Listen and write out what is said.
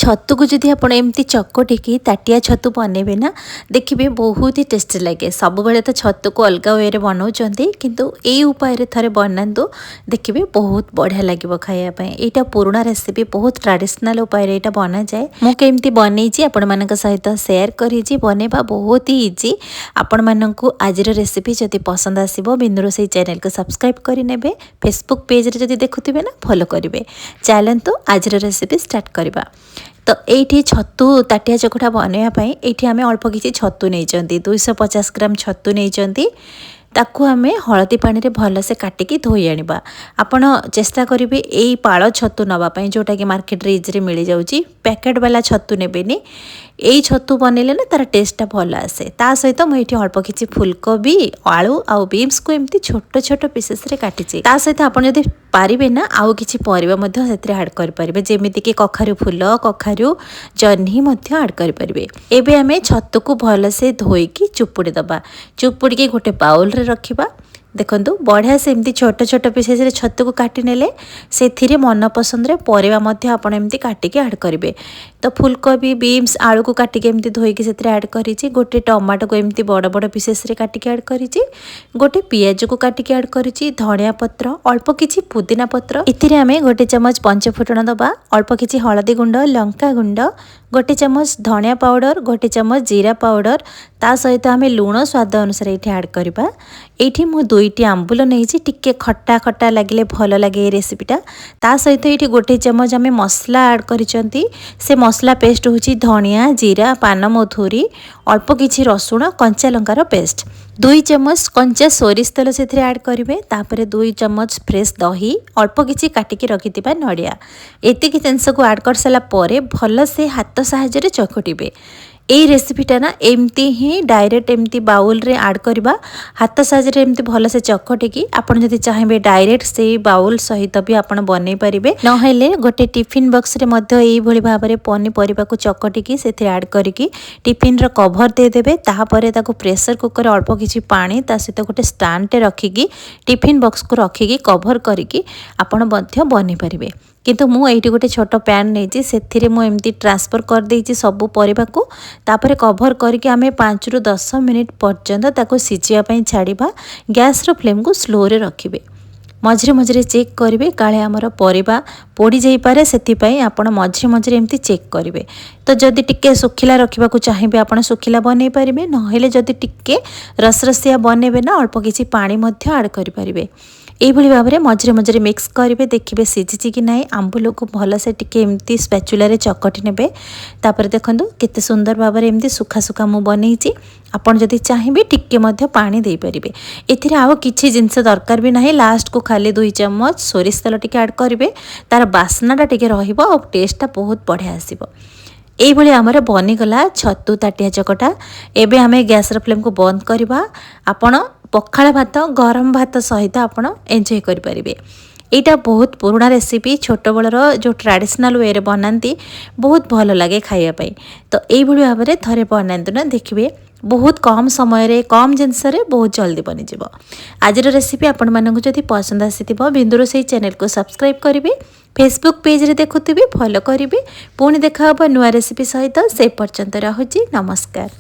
छतु को जदि आप एमती चकटिकी ताटिया छतु बनइबे ना देखिए बहुत ही टेस्टी लगे। सब बेले तो छतु को अलग वे बनाऊँच किंतु यही उपाय थे बनातु देखिए बहुत बढ़िया लगे खायापी। यहाँ पुराणा रेसिपी बहुत ट्रेडिशनल उपाय यहाँ बना जाए। मुझे बनई आपण मान सहित सेयार करी बनवा बहुत ही इजी। आपण मानक आज रेसिपी जदि पसंद आसो बिंदुरोसई चैनल को सब्सक्राइब करने फेसबुक पेज रे जदि देखुवे ना फॉलो करेंगे। चलतु आज रेसिपी स्टार्ट करवा। तो ये छतु ताटिया चकटा बनवाई ये आम अल्प किसी छतु नहीं 250 ग्राम छतु नहीं ताकू आम हलदी पानी रे भल से काटिकी धोई आनिबा। आपण चेष्टा करेंगे यही पाଳ छतु नापी जोटा कि मार्केट रे इजी मिल जाऊँगी। पैकेट वाला छतु नेबेनी यही छतु बनइले ना तार टेस्टा भल आसे। ता सहित मुझे अल्प किसी फुलकोबी आलू आउ बीन्स को एमती छोट छोट पीसेस रे काटिची। ता सहित आपण जदि पारिबे ना आउ किछि परिबा मध्य सेतरे ऐड कर परिबे जेमिति कि कखारु फूल कखारु जह्नी मध्य ऐड कर परिबे। एबे हमें छतु को भल से धोईकी चुपुड़ी दबा। चुपुड़ी के गोटे बाउल रे रखिबा। देखंतु बढ़िया से एमती छोट छोट पीसेस रे छतु को काटी नेले सेथिरे मन पसंद रे परिबा मध्य आपण एमती काटिके ऐड करिवे। तो फुलकोबी बीन्स आलू को काटिके एमती धोईकी सेथिरे ऐड करिछि। गोटे टमाटो को एमती बड़ बड़ पीसेस रे काटिके ऐड करिछि। गोटे पियाज को काटिके ऐड करिछि। धनिया पत्र अल्प किछि पुदीना पत्र इथिरे आमे गोटे चमच पंचफुटण दबा। अल्प किछि हळदी गुंड लंका गुंड गोटे चमच धनिया पाउडर गोटे चमच जीरा पाउडर ता सहित आमे लूण स्वाद अनुसार ये ऐड करवा। ये मु दुईटी आंबुल नहीं टिके खट्टा खट्टा लगे भल लगे रेसिपीटा। ता सहित ये गोटे चमच आमे मसला ऐड करिसंती। से मसला पेस्ट होची धनिया जीरा पान मधुरी अल्प किछि रसुण कंचा लंकार पेस्ट 2 चमच कंचा सोरिष तेल से ऐड करेंगे। तापर 2 चमच फ्रेश दही अल्प किछि काटिकी रखिथिबा नड़िया एतिकी जिनस को ऐड कर सारा पर भल से हाथ साहाय्य चकटिबे। यही रेसिपीटा ना एमती ही डायरेक्ट एमती बाउल रे ऐड करवा। हाथ साहाय्य एमती भल से चकटिकी आपण जदि चाहिए डायरेक्ट से बाउल सहित भी आपण बनई पारिबे। नहेले गोटे टिफिन बॉक्स रे मध्य एई भली भाबरे पनीपरिबा को चकटिकी सेथे ऐड करिकी टिफिन रो कवर दे देबे। ताहापरे ताको प्रेशर कुकर अल्प किछि पानी ता सहित गोटे स्टैंड टे रखिकी टिफिन बॉक्स को रखिकी कवर करिकी आपण मध्य बनी पारिबे। किंतु मु एठी गोटे छोट पैन नहीं से मुझे ट्रांसफर कर देइछि सबु परिबा को। तापर कवर करके आमे 5 रु 10 मिनिट पर्यंत ताको सिझिया पई छाड़िबा। गैस रो फ्लेम को स्लो रे रखिबे। मझिरे मझिरे चेक करेंगे काले आमर परिबा पोड़ी जाई पारे सेथिपई आपण मझिरे मझिरे एमती चेक करेंगे। तो जदि टिके सुखिला रखा चाहिए आपण सुखिला बनई पारिबे। नहेले जदि टिके रसरसिया बनेबे ना अल्प किछि पानी मध्य ऐड करि पारिबे। यही भाव में मझिरे मझिरे मिक्स करेंगे देखिए सिझी कि ना आंबुल को भल से टिके एमती स्पैचुला रे चकटी नेबे। तापर देखंतु केते सुंदर भाव में एमती सुखा सुखा मु बनईची। आपण जदि चाहिए टिके मध्य पानी दे पारिबे। एथिरे आव किछि जिंस दरकार भी नाही। लास्ट को खाली 2 चमच सोरिष तेल टिके ऐड करेंगे। तार बास्नाटा टिके रहिबो और टेस्टटा बहुत बढ़िया आसीबो। यही भाई आमर बनीगला छतु ताटिया चकटा। एबे आमे गैस फ्लेम को बंद करवा। आपण पखाळ भात गरम भात सहित आपण एंजॉय करि परिबे। एटा बहुत पुराना रेसिपी छोट बलर जो ट्रेडिशनल वे रे बनाती बहुत भल लगे खाइया पाई। तो यही भाव में थरे बनातु ना देखिए बहुत कम समय रे कम जिनस रे बहुत जल्दी बनी जिवो। आज रेसिपी आपण मानक जदि पसंद आसीथिबो बिंदुरोसई चैनल को सब्सक्राइब करिवे। फेसबुक पेज रे देखुथिबे फॉलो करिवे। पुणी देखा हबो नुआ रेसिपी सहित। से पर्यंत रहुची नमस्कार।